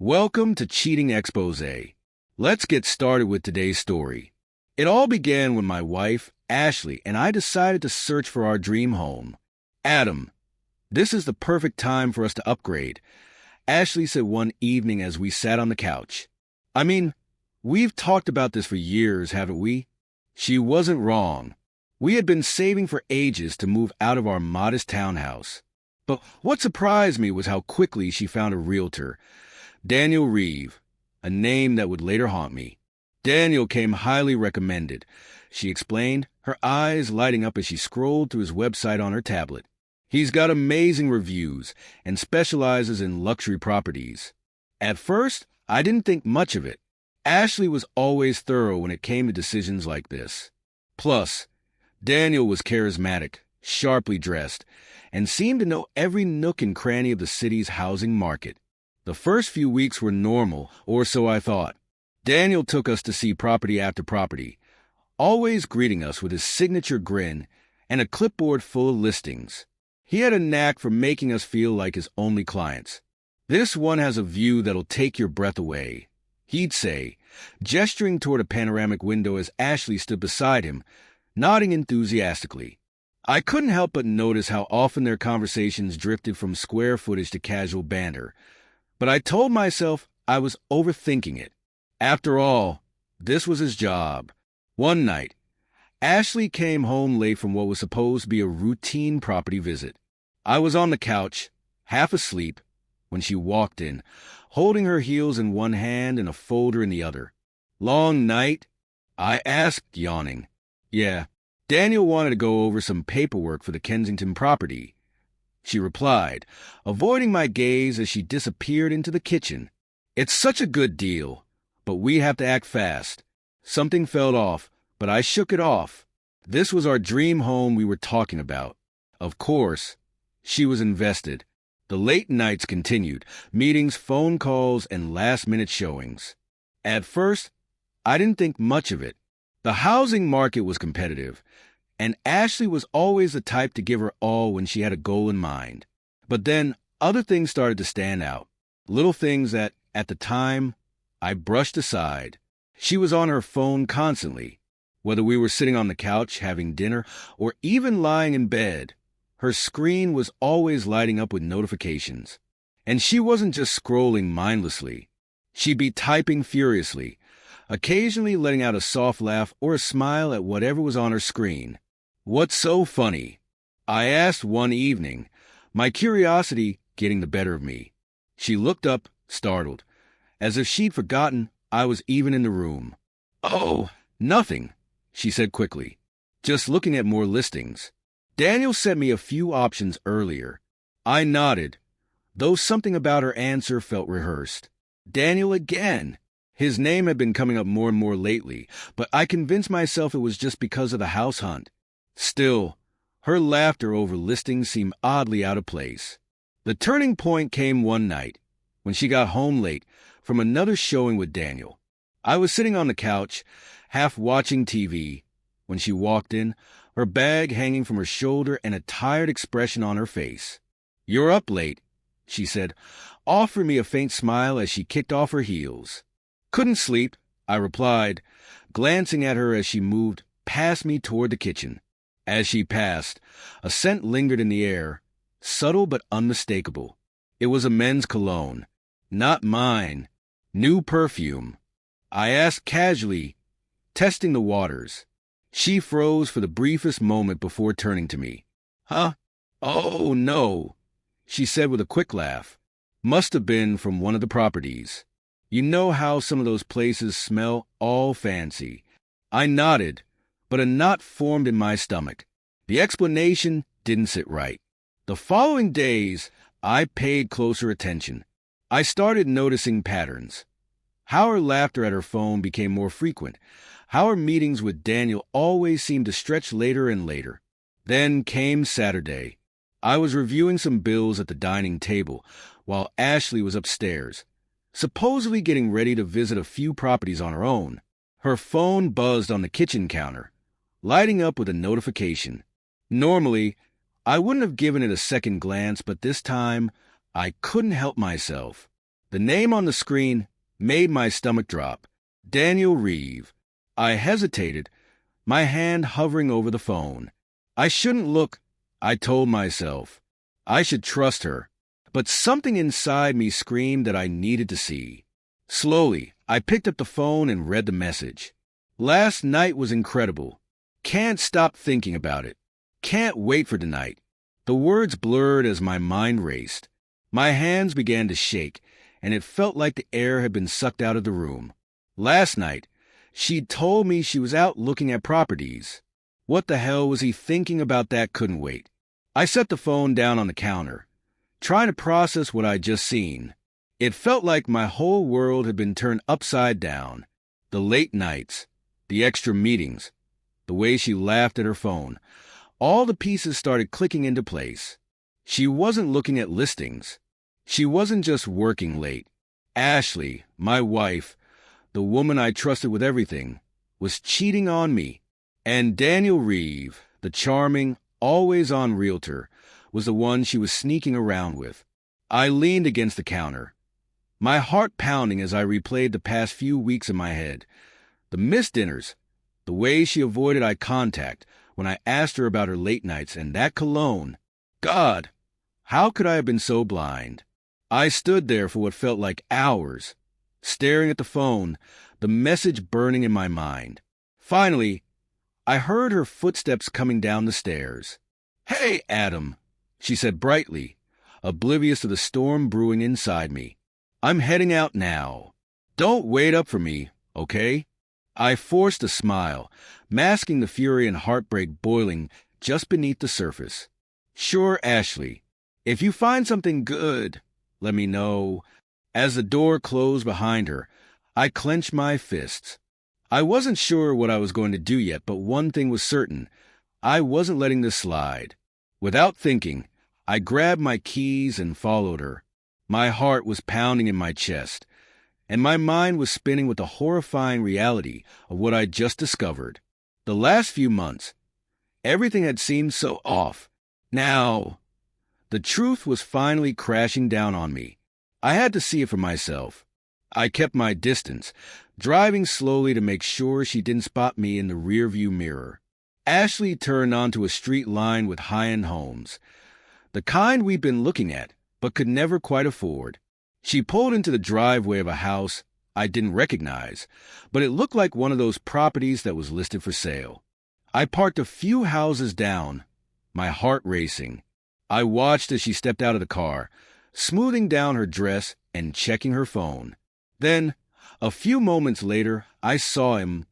Welcome to Cheating Expose. Let's get started with today's story. It all began when my wife, Ashley, and I decided to search for our dream home. Adam, this is the perfect time for us to upgrade, Ashley said one evening as we sat on the couch. I mean, we've talked about this for years, haven't we? She wasn't wrong. We had been saving for ages to move out of our modest townhouse. But what surprised me was how quickly she found a realtor, Daniel Reeve, a name that would later haunt me. Daniel came highly recommended, she explained, her eyes lighting up as she scrolled through his website on her tablet. He's got amazing reviews and specializes in luxury properties. At first, I didn't think much of it. Ashley was always thorough when it came to decisions like this. Plus, Daniel was charismatic, sharply dressed, and seemed to know every nook and cranny of the city's housing market. The first few weeks were normal, or so I thought. Daniel took us to see property after property, always greeting us with his signature grin and a clipboard full of listings. He had a knack for making us feel like his only clients. This one has a view that'll take your breath away, he'd say, gesturing toward a panoramic window as Ashley stood beside him, nodding enthusiastically. I couldn't help but notice how often their conversations drifted from square footage to casual banter, but I told myself I was overthinking it. After all, this was his job. One night, Ashley came home late from what was supposed to be a routine property visit. I was on the couch, half asleep, when she walked in, holding her heels in one hand and a folder in the other. Long night? I asked, yawning. Yeah, Daniel wanted to go over some paperwork for the Kensington property, she replied, avoiding my gaze as she disappeared into the kitchen. It's such a good deal, but we have to act fast. Something fell off, but I shook it off. This was our dream home we were talking about. Of course, she was invested. The late nights continued, meetings, phone calls, and last-minute showings. At first, I didn't think much of it. The housing market was competitive, and Ashley was always the type to give her all when she had a goal in mind. But then other things started to stand out, little things that, at the time, I brushed aside. She was on her phone constantly. Whether we were sitting on the couch having dinner or even lying in bed, her screen was always lighting up with notifications. And she wasn't just scrolling mindlessly. She'd be typing furiously, occasionally letting out a soft laugh or a smile at whatever was on her screen. What's so funny? I asked one evening, my curiosity getting the better of me. She looked up, startled, as if she'd forgotten I was even in the room. Oh, nothing, she said quickly, just looking at more listings. Daniel sent me a few options earlier. I nodded, though something about her answer felt rehearsed. Daniel again. His name had been coming up more and more lately, but I convinced myself it was just because of the house hunt. Still, her laughter over listings seemed oddly out of place. The turning point came one night, when she got home late from another showing with Daniel. I was sitting on the couch, half watching TV, when she walked in, her bag hanging from her shoulder and a tired expression on her face. "You're up late," she said, offering me a faint smile as she kicked off her heels. "Couldn't sleep," I replied, glancing at her as she moved past me toward the kitchen. As she passed, a scent lingered in the air, subtle but unmistakable. It was a men's cologne. Not mine. New perfume. I asked casually, testing the waters. She froze for the briefest moment before turning to me. "Huh? Oh, no," she said with a quick laugh. "Must have been from one of the properties. You know how some of those places smell all fancy." I nodded, but a knot formed in my stomach. The explanation didn't sit right. The following days, I paid closer attention. I started noticing patterns. How her laughter at her phone became more frequent. How her meetings with Daniel always seemed to stretch later and later. Then came Saturday. I was reviewing some bills at the dining table, while Ashley was upstairs, supposedly getting ready to visit a few properties on her own. Her phone buzzed on the kitchen counter, lighting up with a notification. Normally, I wouldn't have given it a second glance, but this time, I couldn't help myself. The name on the screen made my stomach drop. Daniel Reeve. I hesitated, my hand hovering over the phone. I shouldn't look, I told myself. I should trust her. But something inside me screamed that I needed to see. Slowly, I picked up the phone and read the message. Last night was incredible. Can't stop thinking about it. Can't wait for tonight. The words blurred as my mind raced. My hands began to shake, and it felt like the air had been sucked out of the room. Last night, she'd told me she was out looking at properties. What the hell was he thinking about that couldn't wait? I set the phone down on the counter, trying to process what I'd just seen. It felt like my whole world had been turned upside down. The late nights, the extra meetings, the way she laughed at her phone. All the pieces started clicking into place. She wasn't looking at listings. She wasn't just working late. Ashley, my wife, the woman I trusted with everything, was cheating on me. And Daniel Reeve, the charming, always-on realtor, was the one she was sneaking around with. I leaned against the counter, my heart pounding as I replayed the past few weeks in my head. The missed dinners, the way she avoided eye contact when I asked her about her late nights, and that cologne. God, how could I have been so blind? I stood there for what felt like hours, staring at the phone, the message burning in my mind. Finally, I heard her footsteps coming down the stairs. "Hey, Adam," she said brightly, oblivious to the storm brewing inside me. "I'm heading out now. Don't wait up for me, okay?" I forced a smile, masking the fury and heartbreak boiling just beneath the surface. "Sure, Ashley. If you find something good, let me know." As the door closed behind her, I clenched my fists. I wasn't sure what I was going to do yet, but one thing was certain. I wasn't letting this slide. Without thinking, I grabbed my keys and followed her. My heart was pounding in my chest, and my mind was spinning with the horrifying reality of what I'd just discovered. The last few months, everything had seemed so off. Now, the truth was finally crashing down on me. I had to see it for myself. I kept my distance, driving slowly to make sure she didn't spot me in the rearview mirror. Ashley turned onto a street lined with high-end homes, the kind we'd been looking at, but could never quite afford. She pulled into the driveway of a house I didn't recognize, but it looked like one of those properties that was listed for sale. I parked a few houses down, my heart racing. I watched as she stepped out of the car, smoothing down her dress and checking her phone. Then, a few moments later, I saw him,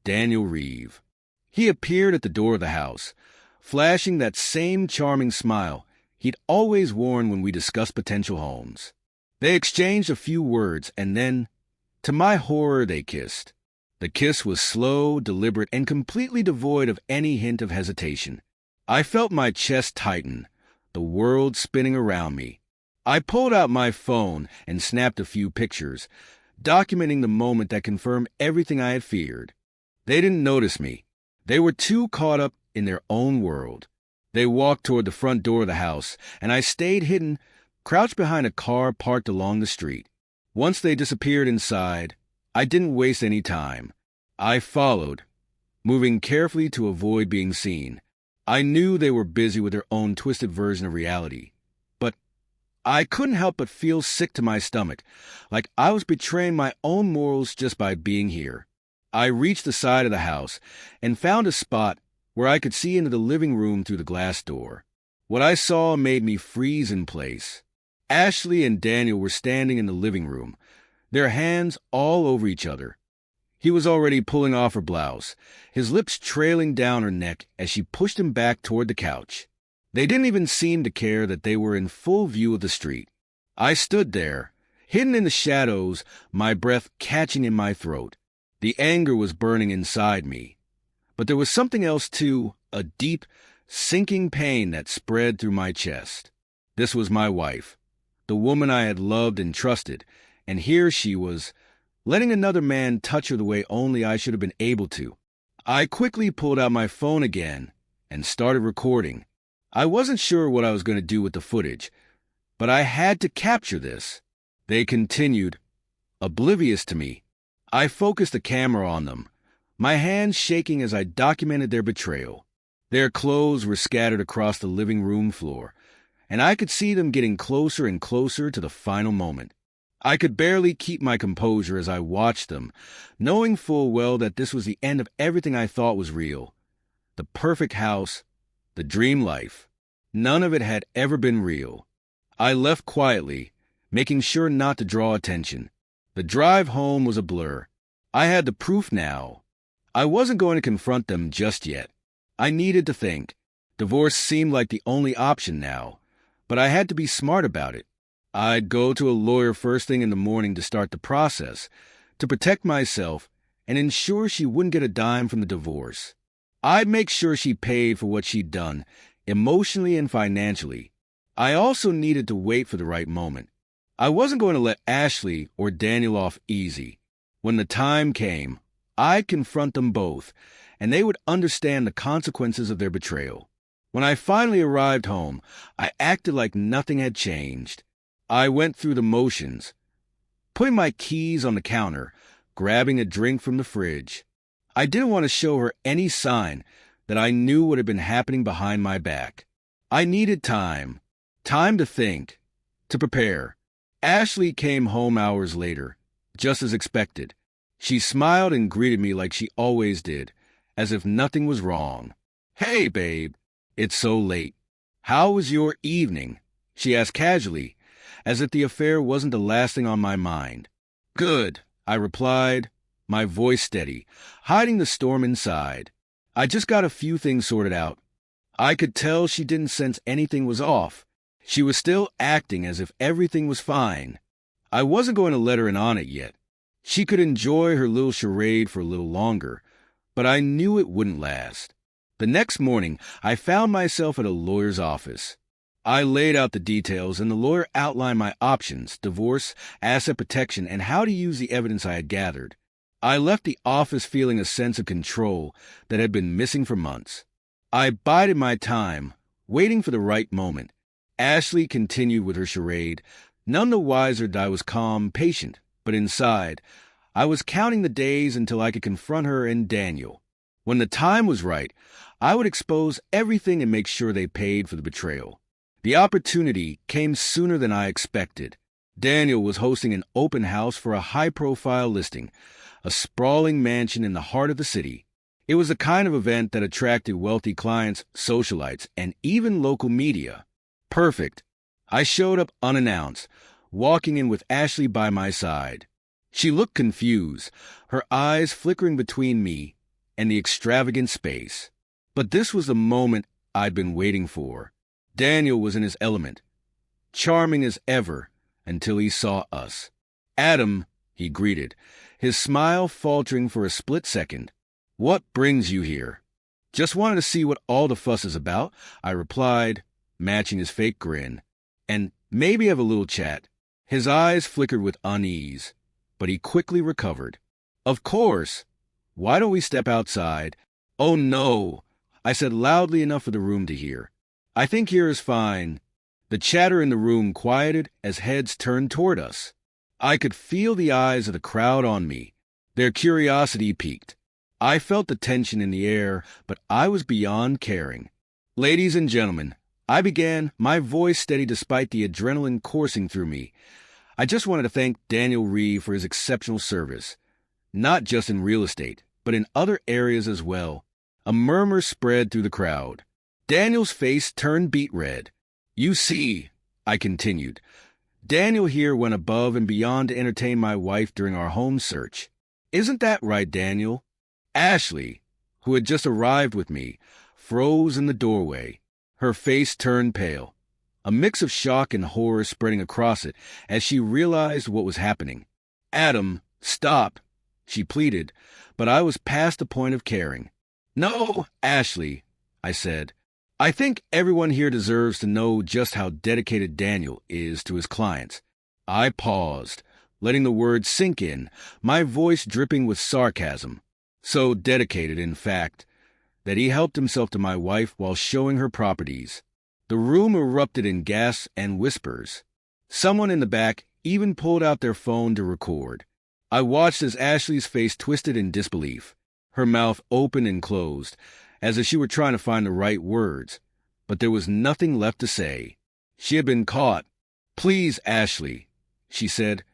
Daniel Reeve. He appeared at the door of the house, flashing that same charming smile he'd always worn when we discussed potential homes. They exchanged a few words, and then, to my horror, they kissed. The kiss was slow, deliberate, and completely devoid of any hint of hesitation. I felt my chest tighten, the world spinning around me. I pulled out my phone and snapped a few pictures, documenting the moment that confirmed everything I had feared. They didn't notice me. They were too caught up in their own world. They walked toward the front door of the house, and I stayed hidden, crouched behind a car parked along the street. Once they disappeared inside, I didn't waste any time. I followed, moving carefully to avoid being seen. I knew they were busy with their own twisted version of reality. But I couldn't help but feel sick to my stomach, like I was betraying my own morals just by being here. I reached the side of the house and found a spot where I could see into the living room through the glass door. What I saw made me freeze in place. Ashley and Daniel were standing in the living room, their hands all over each other. He was already pulling off her blouse, his lips trailing down her neck as she pushed him back toward the couch. They didn't even seem to care that they were in full view of the street. I stood there, hidden in the shadows, my breath catching in my throat. The anger was burning inside me. But there was something else too, a deep, sinking pain that spread through my chest. This was my wife, the woman I had loved and trusted, and here she was, letting another man touch her the way only I should have been able to. I quickly pulled out my phone again and started recording. I wasn't sure what I was going to do with the footage, but I had to capture this. They continued, oblivious to me. I focused the camera on them, my hands shaking as I documented their betrayal. Their clothes were scattered across the living room floor, and I could see them getting closer and closer to the final moment. I could barely keep my composure as I watched them, knowing full well that this was the end of everything I thought was real. The perfect house, the dream life. None of it had ever been real. I left quietly, making sure not to draw attention. The drive home was a blur. I had the proof now. I wasn't going to confront them just yet. I needed to think. Divorce seemed like the only option now, but I had to be smart about it. I'd go to a lawyer first thing in the morning to start the process, to protect myself and ensure she wouldn't get a dime from the divorce. I'd make sure she paid for what she'd done, emotionally and financially. I also needed to wait for the right moment. I wasn't going to let Ashley or Daniel off easy. When the time came, I'd confront them both, and they would understand the consequences of their betrayal. When I finally arrived home, I acted like nothing had changed. I went through the motions, putting my keys on the counter, grabbing a drink from the fridge. I didn't want to show her any sign that I knew what had been happening behind my back. I needed time to think, to prepare. Ashley came home hours later, just as expected. She smiled and greeted me like she always did, as if nothing was wrong. "Hey, babe, it's so late. How was your evening?" she asked casually, as if the affair wasn't the last thing on my mind. "Good," I replied, my voice steady, hiding the storm inside. I just got a few things sorted out. I could tell she didn't sense anything was off. She was still acting as if everything was fine. I wasn't going to let her in on it yet. She could enjoy her little charade for a little longer, but I knew it wouldn't last. The next morning, I found myself at a lawyer's office. I laid out the details, and the lawyer outlined my options: divorce, asset protection, and how to use the evidence I had gathered. I left the office feeling a sense of control that had been missing for months. I bided my time, waiting for the right moment. Ashley continued with her charade, none the wiser that I was calm, patient, but inside, I was counting the days until I could confront her and Daniel. When the time was right, I would expose everything and make sure they paid for the betrayal. The opportunity came sooner than I expected. Daniel was hosting an open house for a high-profile listing, a sprawling mansion in the heart of the city. It was the kind of event that attracted wealthy clients, socialites, and even local media. Perfect. I showed up unannounced, walking in with Ashley by my side. She looked confused, her eyes flickering between me and the extravagant space. But this was the moment I'd been waiting for. Daniel was in his element, charming as ever, until he saw us. "Adam," he greeted, his smile faltering for a split second. "What brings you here?" "Just wanted to see what all the fuss is about," I replied, matching his fake grin. "And maybe have a little chat." His eyes flickered with unease, but he quickly recovered. "Of course. Why don't we step outside?" "Oh, no," I said loudly enough for the room to hear. "I think here is fine." The chatter in the room quieted as heads turned toward us. I could feel the eyes of the crowd on me. Their curiosity piqued. I felt the tension in the air, but I was beyond caring. "Ladies and gentlemen," I began, my voice steady despite the adrenaline coursing through me. "I just wanted to thank Daniel Reeve for his exceptional service, not just in real estate, but in other areas as well." A murmur spread through the crowd. Daniel's face turned beet red. "You see," I continued, "Daniel here went above and beyond to entertain my wife during our home search. Isn't that right, Daniel?" Ashley, who had just arrived with me, froze in the doorway. Her face turned pale, a mix of shock and horror spreading across it as she realized what was happening. "Adam, stop," she pleaded, but I was past the point of caring. "No, Ashley," I said. "I think everyone here deserves to know just how dedicated Daniel is to his clients." I paused, letting the words sink in, my voice dripping with sarcasm. So dedicated, in fact, that he helped himself to my wife while showing her properties. The room erupted in gasps and whispers. Someone in the back even pulled out their phone to record. I watched as Ashley's face twisted in disbelief, her mouth open and closed, as if she were trying to find the right words, but there was nothing left to say. She had been caught. "Please, Ashley," she said,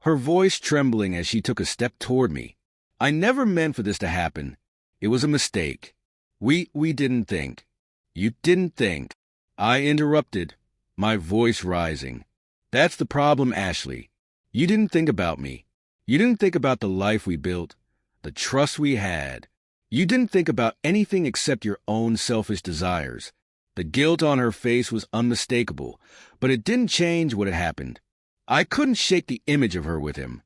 her voice trembling as she took a step toward me. "I never meant for this to happen. It was a mistake. We didn't think." "You didn't think," I interrupted, my voice rising. "That's the problem, Ashley. You didn't think about me. You didn't think about the life we built, the trust we had. You didn't think about anything except your own selfish desires." The guilt on her face was unmistakable, but it didn't change what had happened. I couldn't shake the image of her with him.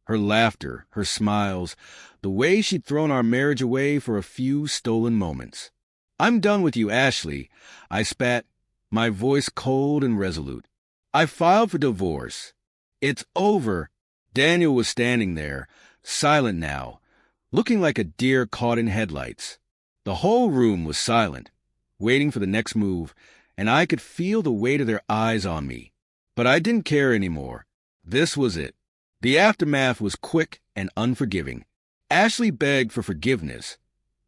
Her laughter, her smiles, the way she'd thrown our marriage away for a few stolen moments. "I'm done with you, Ashley," I spat, my voice cold and resolute. "I filed for divorce. It's over." Daniel was standing there, silent now, looking like a deer caught in headlights. The whole room was silent, waiting for the next move, and I could feel the weight of their eyes on me. But I didn't care anymore. This was it. The aftermath was quick and unforgiving. Ashley begged for forgiveness,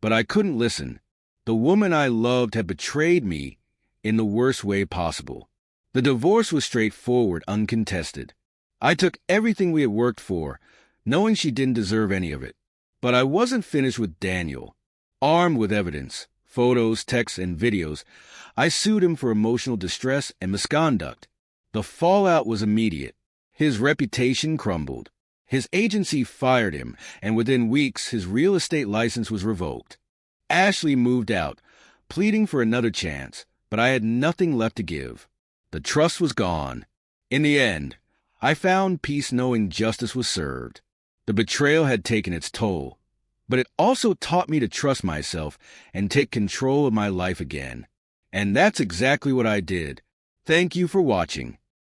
but I couldn't listen. The woman I loved had betrayed me in the worst way possible. The divorce was straightforward, uncontested. I took everything we had worked for, knowing she didn't deserve any of it. But I wasn't finished with Daniel. Armed with evidence, photos, texts, and videos, I sued him for emotional distress and misconduct. The fallout was immediate. His reputation crumbled. His agency fired him, and within weeks his real estate license was revoked. Ashley moved out, pleading for another chance, but I had nothing left to give. The trust was gone. In the end, I found peace knowing justice was served. The betrayal had taken its toll, but it also taught me to trust myself and take control of my life again. And that's exactly what I did. Thank you for watching.